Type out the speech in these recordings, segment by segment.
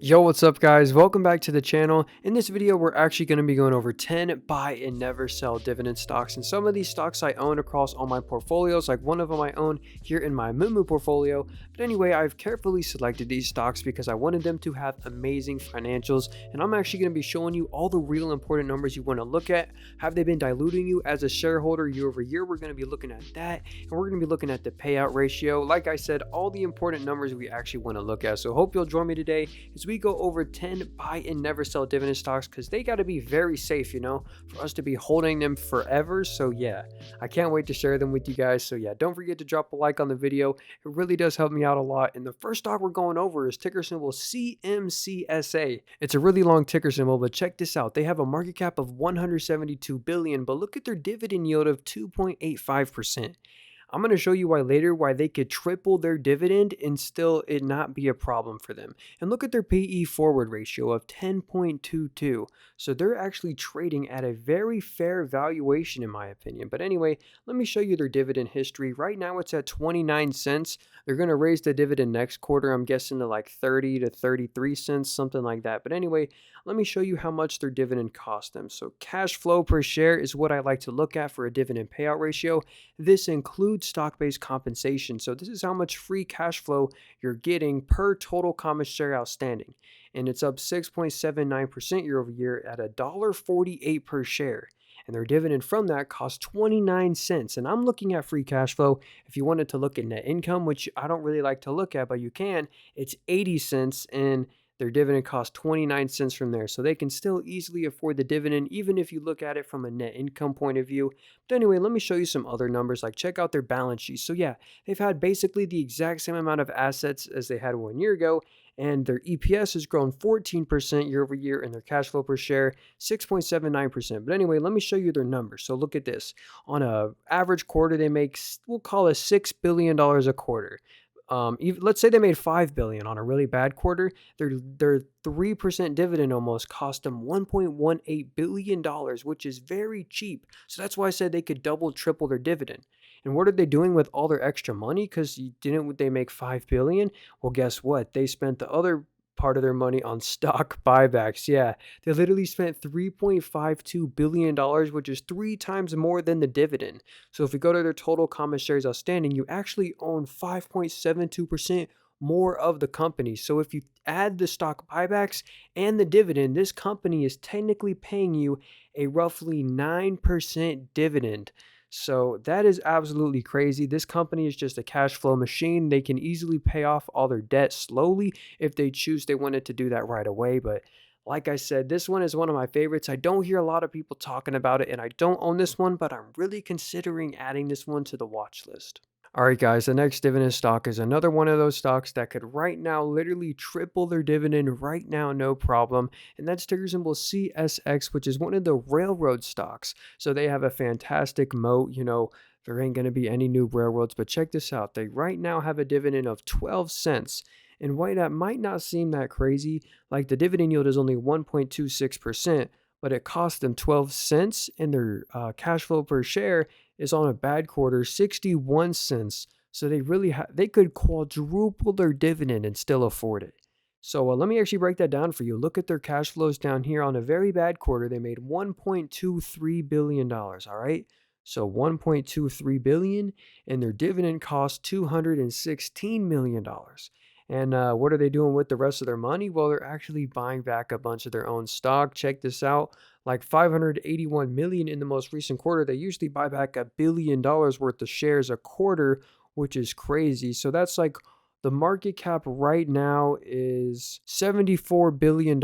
Yo, what's up guys? Welcome back to the channel. In this video, we're actually going to be going over 10 buy and never sell dividend stocks. And some of these stocks I own across all my portfolios, like one of them I own here in my MooMoo portfolio. But anyway, I've carefully selected these stocks because I wanted them to have amazing financials. And I'm actually going to be showing you all the real important numbers you want to look at. Have they been diluting you as a shareholder year over year? We're going to be looking at that. And we're going to be looking at the payout ratio. Like I said, all the important numbers we actually want to look at. So hope you'll join me today as we go over 10 buy and never sell dividend stocks, because they got to be very safe, for us to be holding them forever. So yeah, I can't wait to share them with you guys. So yeah, don't forget to drop a like on the video. It really does help me out a lot. And the first stock we're going over is ticker symbol CMCSA. It's a really long ticker symbol, but check this out. They have a market cap of 172 billion, but look at their dividend yield of 2.85%. I'm going to show you why they could triple their dividend and still it not be a problem for them. And look at their PE forward ratio of 10.22. So they're actually trading at a very fair valuation in my opinion. But anyway, let me show you their dividend history. Right now it's at 29 cents. They're going to raise the dividend next quarter, I'm guessing, to like 30 to 33 cents, something like that. But anyway, let me show you how much their dividend cost them. So cash flow per share is what I like to look at for a dividend payout ratio. This includes stock-based compensation. So this is how much free cash flow you're getting per total common share outstanding. And it's up 6.79% year over year at $1.48 per share. And their dividend from that costs 29 cents. And I'm looking at free cash flow. If you wanted to look at net income, which I don't really like to look at, but you can, it's 80 cents and their dividend costs 29 cents from there. So they can still easily afford the dividend, even if you look at it from a net income point of view. But anyway, let me show you some other numbers, like check out their balance sheet. So yeah, they've had basically the exact same amount of assets as they had 1 year ago. And their EPS has grown 14% year over year, and their cash flow per share 6.79%. But anyway, let me show you their numbers. So look at this. On an average quarter, they make, we'll call it $6 billion a quarter. Let's say they made $5 billion on a really bad quarter. Their 3% dividend almost cost them $1.18 billion, which is very cheap. So that's why I said they could double, triple their dividend. And what are they doing with all their extra money? Because didn't they make $5 billion? Well, guess what? They spent the other part of their money on stock buybacks. Yeah, they literally spent $3.52 billion, which is 3 times more than the dividend. So if we go to their total common shares outstanding, you actually own 5.72% more of the company. So if you add the stock buybacks and the dividend, this company is technically paying you a roughly 9% dividend. So that is absolutely crazy. This company is just a cash flow machine. They can easily pay off all their debt slowly if they choose. They wanted to do that right away. But like I said, this one is one of my favorites. I don't hear a lot of people talking about it, and I don't own this one, but I'm really considering adding this one to the watch list. All right, guys, the next dividend stock is another one of those stocks that could right now literally triple their dividend right now, no problem. And that's ticker symbol CSX, which is one of the railroad stocks. So they have a fantastic moat. There ain't going to be any new railroads, but check this out. They right now have a dividend of 12 cents. And while that might not seem that crazy, like the dividend yield is only 1.26%, but it cost them 12 cents, and their cash flow per share is on a bad quarter 61 cents. So they could quadruple their dividend and still afford it. So let me actually break that down for you. Look at their cash flows down here. On a very bad quarter, they made $1.23 billion. All right. So $1.23 billion, and their dividend cost $216 million. And what are they doing with the rest of their money? Well, they're actually buying back a bunch of their own stock. Check this out. Like 581 million in the most recent quarter. They usually buy back $1 billion worth of shares a quarter, which is crazy. So that's like the market cap right now is $74 billion.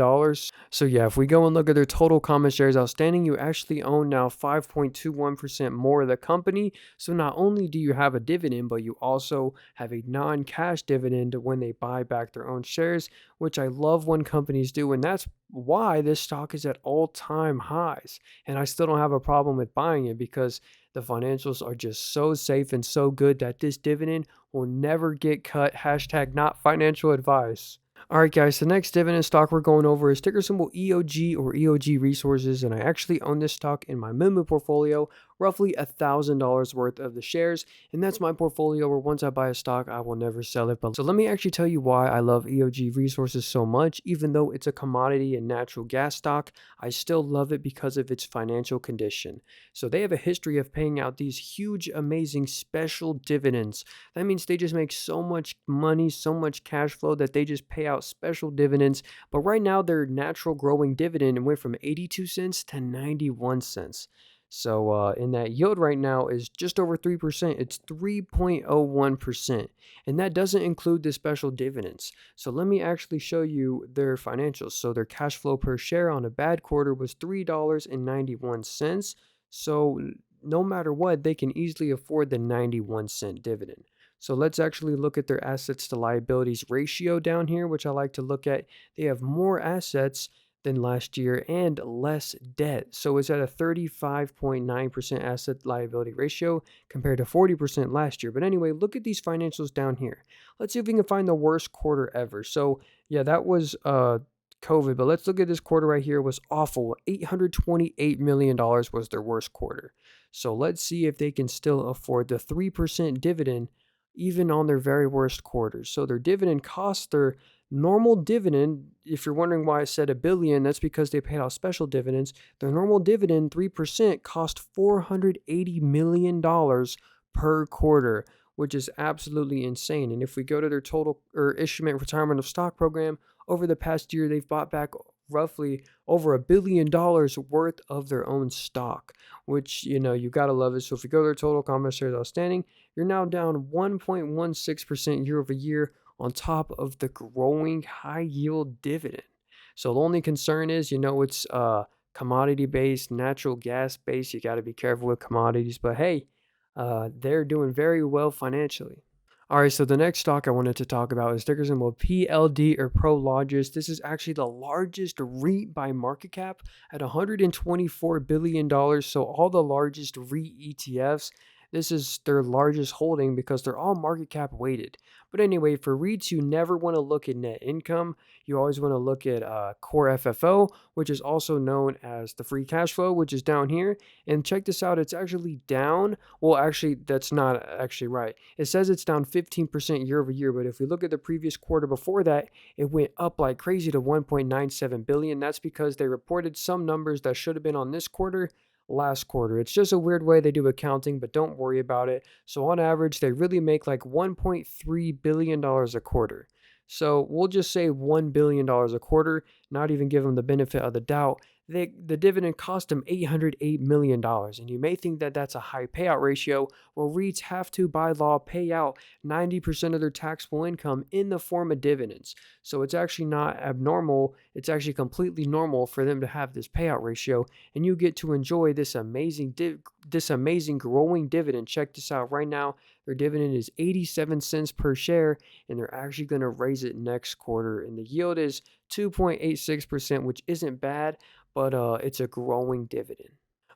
So yeah, if we go and look at their total common shares outstanding, you actually own now 5.21% more of the company. So not only do you have a dividend, but you also have a non-cash dividend when they buy back their own shares, which I love when companies do. And that's why this stock is at all-time highs. And I still don't have a problem with buying it, because the financials are just so safe and so good that this dividend will never get cut. Hashtag not financial advice. All right, guys, the next dividend stock we're going over is ticker symbol EOG or Eog Resources, and I actually own this stock in my MooMoo portfolio. roughly $1,000 worth of the shares. And that's my portfolio where once I buy a stock, I will never sell it. But so let me actually tell you why I love Eog Resources so much. Even though it's a commodity and natural gas stock, I still love it because of its financial condition. So they have a history of paying out these huge, amazing special dividends. That means they just make so much money, so much cash flow that they just pay out special dividends. But right now, their natural growing dividend went from 82 cents to 91 cents. So, and that yield right now is just over 3%. It's 3.01%. And that doesn't include the special dividends. So let me actually show you their financials. So their cash flow per share on a bad quarter was $3.91. So no matter what, they can easily afford the 91-cent dividend. So let's actually look at their assets to liabilities ratio down here, which I like to look at. They have more assets than last year and less debt. So it's at a 35.9% asset liability ratio compared to 40% last year. But anyway, look at these financials down here. Let's see if we can find the worst quarter ever. So yeah, that was COVID, but let's look at this quarter right here. It was awful. $828 million was their worst quarter. So let's see if they can still afford the 3% dividend even on their very worst quarters. So their dividend cost, their normal dividend, if you're wondering why I said $1 billion, that's because they paid out special dividends. Their normal dividend, 3%, cost $480 million per quarter, which is absolutely insane. And if we go to their total or issuance retirement of stock program, over the past year, they've bought back roughly over $1 billion worth of their own stock, which, you got to love it. So if you go to their total common shares outstanding, you're now down 1.16% year over year on top of the growing high yield dividend. So the only concern is, it's commodity based, natural gas based. You got to be careful with commodities, but hey, they're doing very well financially. All right, so the next stock I wanted to talk about is ticker symbol PLD or Prologis. This is actually the largest REIT by market cap at $124 billion. So all the largest REIT ETFs, this is their largest holding because they're all market cap weighted. But anyway, for REITs, you never want to look at net income. You always want to look at core FFO, which is also known as the free cash flow, which is down here. And check this out, it's actually down. Well, actually, that's not actually right. It says it's down 15% year over year, but if we look at the previous quarter before that, it went up like crazy to 1.97 billion. That's because they reported some numbers that should have been on this quarter last quarter. It's just a weird way they do accounting, but don't worry about it. So on average, they really make like $1.3 billion a quarter. So we'll just say $1 billion a quarter, not even give them the benefit of the doubt. The dividend cost them $808 million. And you may think that that's a high payout ratio. Well, REITs have to, by law, pay out 90% of their taxable income in the form of dividends. So it's actually not abnormal. It's actually completely normal for them to have this payout ratio. And you get to enjoy this amazing growing dividend. Check this out right now. Their dividend is 87 cents per share, and they're actually going to raise it next quarter. And the yield is 2.86%, which isn't bad, but it's a growing dividend.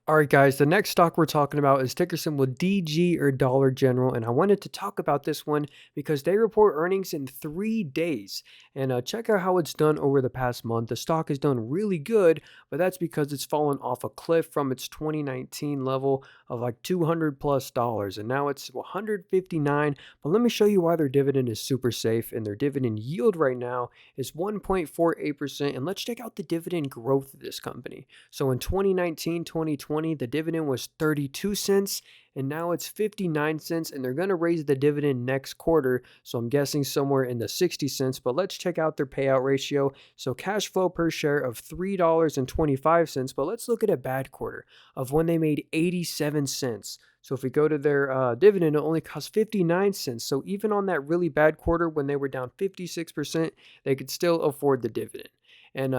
All right, guys, the next stock we're talking about is ticker symbol DG or Dollar General. And I wanted to talk about this one because they report earnings in 3 days. And check out how it's done over the past month. The stock has done really good, but that's because it's fallen off a cliff from its 2019 level of like $200+. And now it's 159. But let me show you why their dividend is super safe. And their dividend yield right now is 1.48%. And let's check out the dividend growth of this company. So in 2019, 2020, the dividend was 32 cents and now it's 59 cents, and they're going to raise the dividend next quarter, so I'm guessing somewhere in the 60 cents. But let's check out their payout ratio. So cash flow per share of $3.25, but let's look at a bad quarter of when they made 87 cents. So if we go to their dividend, it only cost 59 cents. So even on that really bad quarter when they were down 56%, they could still afford the dividend. And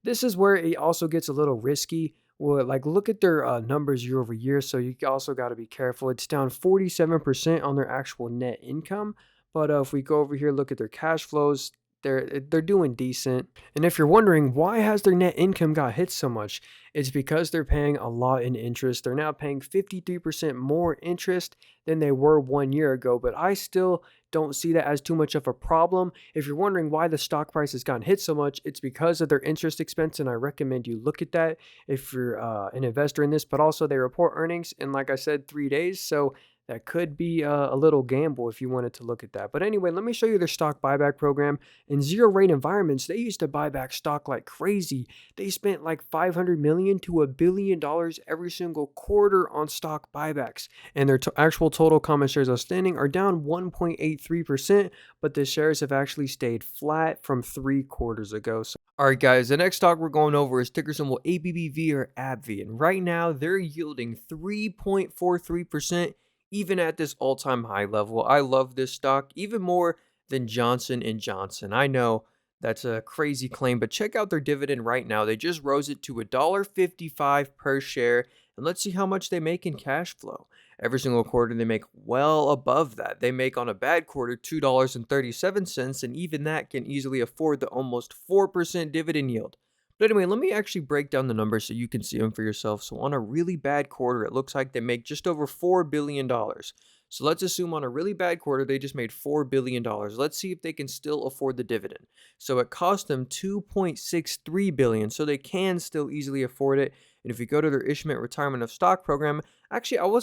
this is where it also gets a little risky. Well, like look at their numbers year over year. So you also got to be careful. It's down 47% on their actual net income. But if we go over here, look at their cash flows, they're doing decent. And if you're wondering why has their net income got hit so much, it's because they're paying a lot in interest. They're now paying 53% more interest than they were 1 year ago, but I still don't see that as too much of a problem. If you're wondering why the stock price has gotten hit so much, it's because of their interest expense, and I recommend you look at that if you're an investor in this. But also they report earnings in, like I said, 3 days, so that could be a little gamble if you wanted to look at that. But anyway, let me show you their stock buyback program. In zero rate environments, they used to buy back stock like crazy. They spent like $500 million to $1 billion every single quarter on stock buybacks. And their actual total common shares outstanding are down 1.83%, but the shares have actually stayed flat from 3 quarters ago. So, all right, guys, the next stock we're going over is ticker symbol ABBV or Abbvie. And right now, they're yielding 3.43%. Even at this all-time high level. I love this stock even more than Johnson & Johnson. I know that's a crazy claim, but check out their dividend right now. They just rose it to $1.55 per share, and let's see how much they make in cash flow. Every single quarter, they make well above that. They make on a bad quarter $2.37, and even that can easily afford the almost 4% dividend yield. But anyway, let me actually break down the numbers so you can see them for yourself. So on a really bad quarter, it looks like they make just over $4 billion. So let's assume on a really bad quarter, they just made $4 billion. Let's see if they can still afford the dividend. So it cost them $2.63 billion, so they can still easily afford it. And if you go to their Ishment Retirement of Stock program, actually, I'm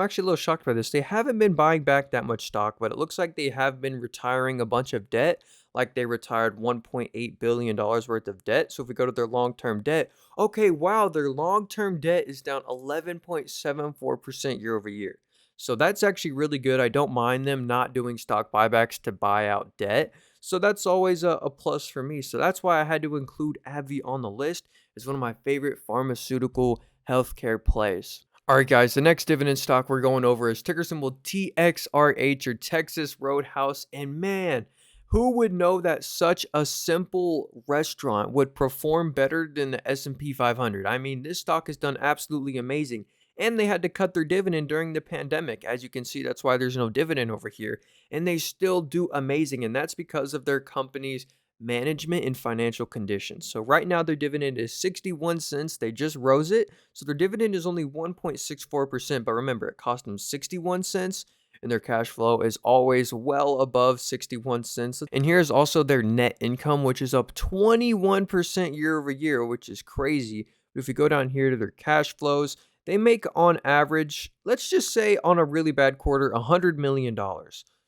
actually a little shocked by this. They haven't been buying back that much stock, but it looks like they have been retiring a bunch of debt. Like they retired $1.8 billion worth of debt. So if we go to their long-term debt, okay, wow, their long-term debt is down 11.74% year over year. So that's actually really good. I don't mind them not doing stock buybacks to buy out debt. So that's always a plus for me. So that's why I had to include Abbvie on the list. It's one of my favorite pharmaceutical healthcare plays. All right, guys, the next dividend stock we're going over is ticker symbol TXRH or Texas Roadhouse. And man, who would know that such a simple restaurant would perform better than the S&P 500? I mean, this stock has done absolutely amazing. And they had to cut their dividend during the pandemic. As you can see, that's why there's no dividend over here. And they still do amazing. And that's because of their company's management and financial conditions. So right now their dividend is 61 cents. They just rose it. So their dividend is only 1.64%. But remember, it cost them 61 cents. And their cash flow is always well above 61 cents. And here's also their net income, which is up 21% year over year, which is crazy. But if you go down here to their cash flows, they make on average, let's just say on a really bad quarter, $100 million.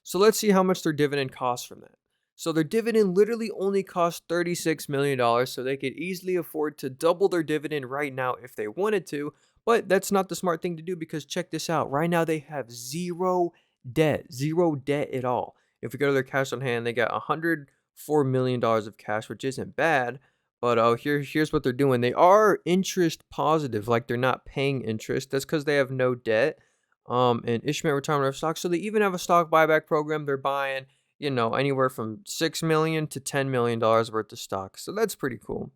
So let's see how much their dividend costs from that. So their dividend literally only costs $36 million, so they could easily afford to double their dividend right now if they wanted to. But that's not the smart thing to do because check this out. Right now they have zero debt at all. If we go to their cash on hand, they got $104 million of cash, which isn't bad. But here's what they're doing. They are interest positive, like they're not paying interest. That's because they have no debt. And Ishment Retirement of Stock. So they even have a stock buyback program. They're buying, anywhere from $6 million to $10 million worth of stock. So that's pretty cool.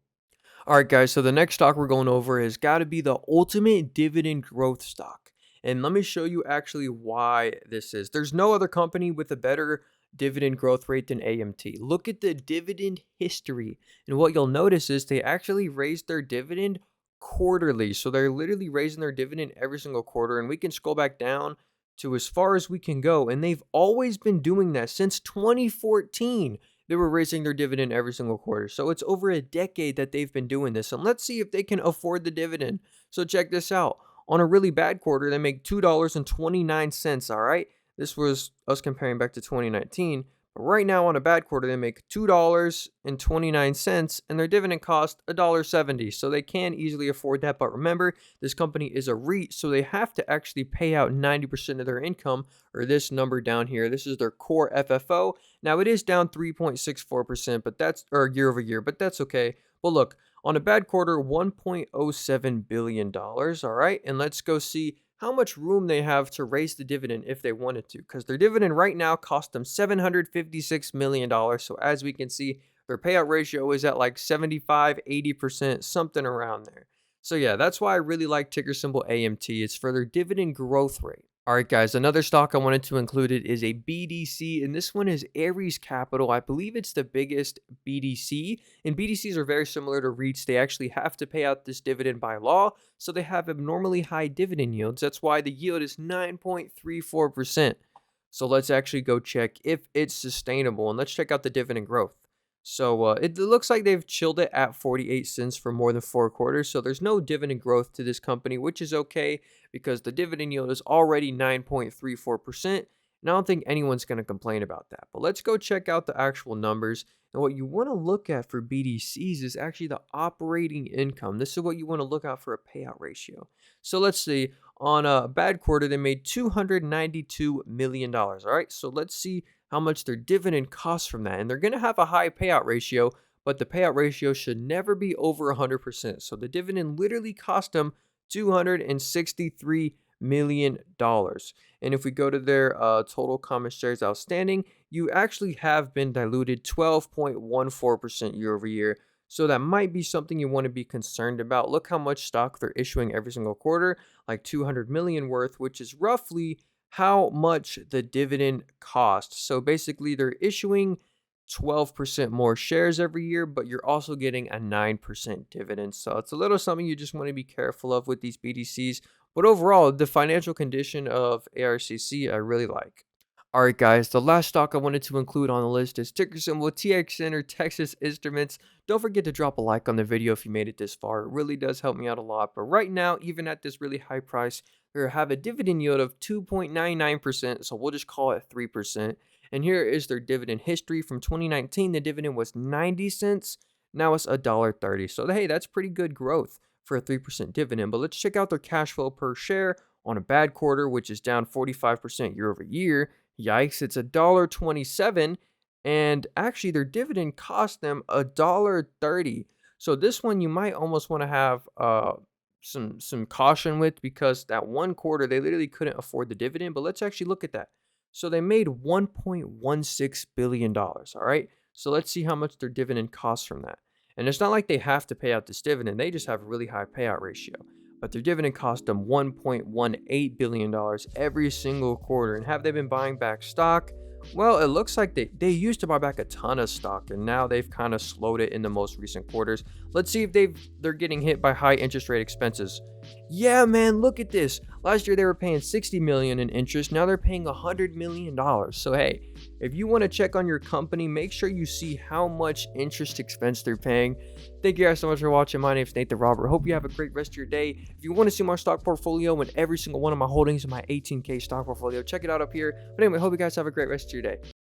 All right, guys. So the next stock we're going over has got to be the ultimate dividend growth stock. And let me show you actually why this is. There's no other company with a better dividend growth rate than AMT. Look at the dividend history. And what you'll notice is they actually raised their dividend quarterly. So they're literally raising their dividend every single quarter. And we can scroll back down to as far as we can go. And they've always been doing that since 2014. They were raising their dividend every single quarter. So it's over a decade that they've been doing this. And let's see if they can afford the dividend. So check this out. On a really bad quarter, they make $2.29, all right? This was us comparing back to 2019. But right now, on a bad quarter, they make $2.29, and their dividend cost $1.70. So they can easily afford that. But remember, this company is a REIT, so they have to actually pay out 90% of their income, or this number down here. This is their core FFO. Now, it is down 3.64%, but that's year over year, but that's okay. But look, on a bad quarter, $1.07 billion, all right? And let's go see how much room they have to raise the dividend if they wanted to, because their dividend right now cost them $756 million. So as we can see, their payout ratio is at like 75, 80%, something around there. So yeah, that's why I really like ticker symbol AMT. It's for their dividend growth rate. All right, guys, another stock I wanted to include it is a BDC, and this one is Ares Capital. I believe it's the biggest BDC, and BDCs are very similar to REITs. They actually have to pay out this dividend by law, so they have abnormally high dividend yields. That's why the yield is 9.34%. So let's actually go check if it's sustainable, and let's check out the dividend growth. So it looks like they've chilled it at 48 cents for more than 4 quarters. So there's no dividend growth to this company, which is okay because the dividend yield is already 9.34%. And I don't think anyone's going to complain about that. But let's go check out the actual numbers. And what you want to look at for BDCs is actually the operating income. This is what you want to look at for a payout ratio. So let's see. On a bad quarter, they made $292 million. All right. So let's see how much their dividend costs from that. And they're going to have a high payout ratio, but the payout ratio should never be over 100%. So the dividend literally cost them $263 million. And if we go to their total common shares outstanding, you actually have been diluted 12.14% year over year. So that might be something you want to be concerned about. Look how much stock they're issuing every single quarter, like 200 million worth, which is roughly how much the dividend costs. So basically they're issuing 12% more shares every year, but you're also getting a 9% dividend. So it's a little something you just want to be careful of with these BDCs. But overall, the financial condition of ARCC, I really like. All right, guys, the last stock I wanted to include on the list is ticker symbol TXN or Texas Instruments. Don't forget to drop a like on the video if you made it this far. It really does help me out a lot. But right now, even at this really high price, they have a dividend yield of 2.99%, so we'll just call it 3%. And here is their dividend history. From 2019, the dividend was 90 cents. Now it's $1.30. So, hey, that's pretty good growth for a 3% dividend. But let's check out their cash flow per share on a bad quarter, which is down 45% year over year. Yikes, it's $1.27, and actually their dividend cost them $1.30. So this one you might almost want to have some caution with, because that 1 quarter they literally couldn't afford the dividend. But let's actually look at that. So they made $1.16 billion. All right. So let's see how much their dividend costs from that. And it's not like they have to pay out this dividend. They just have a really high payout ratio. But their dividend cost them $1.18 billion every single quarter. And have they been buying back stock? Well, it looks like they used to buy back a ton of stock, and now they've kind of slowed it in the most recent quarters. Let's see if they're getting hit by high interest rate expenses. Yeah, man, look at this. Last year they were paying $60 million in interest. Now they're paying $100 million. So hey, if you want to check on your company, make sure you see how much interest expense they're paying. Thank you guys so much for watching. My name is Nathan Robert. Hope you have a great rest of your day. If you want to see my stock portfolio and every single one of my holdings in my 18K stock portfolio, check it out up here. But anyway, hope you guys have a great rest of your day.